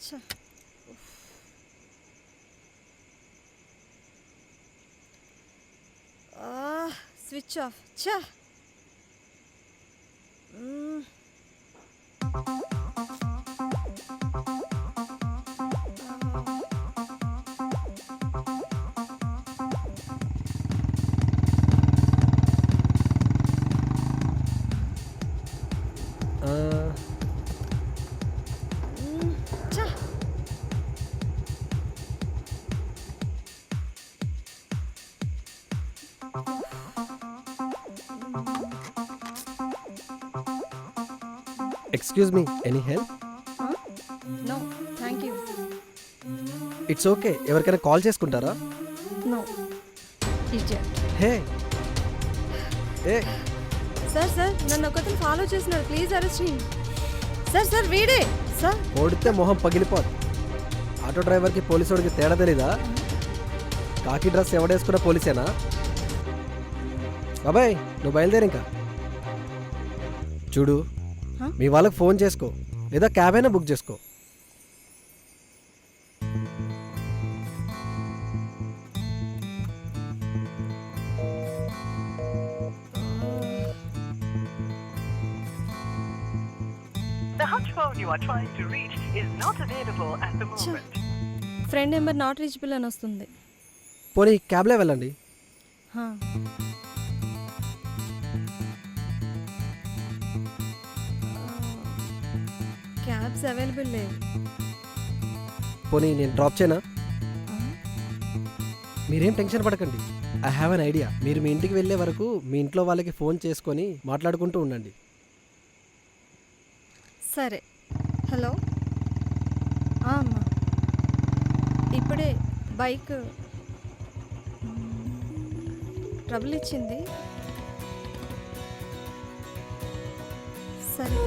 ఛ! Switch off. ఛ! ఛ! Excuse me, any help? No thank you. It's okay. ఎవరికైనా కాల్ చేసుకుంటారా? No idiot. హే ఏ సార్ సార్ నన్ను ఒకతను ఫాలో చేస్తున్నాడు. Please arrest him. Sir sir వీడే సార్. కొడితే మొహం పగిలిపోదు. ఆటో డ్రైవర్కి పోలీసుడికి తేడా తెలీదా? కాకి డ్రెస్ ఎవడేసుకున్న పోలీసేనా? బాబాయ్ నువ్వు బయలుదేరి ఇంకా. చూడు, మీ వాళ్ళకి ఫోన్ చేసుకో, లేదా క్యాబ్ అయినా బుక్ చేసుకో. The hot phone you are trying to reach is not available at the moment. Friend number not reachable అని వస్తుంది. పోనీ క్యాబ్లో వెళ్ళండి. హా. క్యాబ్స్ అవైలబుల్ లేవు. పోనీ నేను డ్రాప్ చేయనా? మీరేం టెన్షన్ పడకండి. I have an idea. మీరు మీ ఇంటికి వెళ్ళే వరకు మీ ఇంట్లో వాళ్ళకి ఫోన్ చేసుకొని మాట్లాడుకుంటూ ఉండండి. సరే. హలో అమ్మా, ఇప్పుడే బైక్ ట్రబుల్ ఇచ్చింది. సరే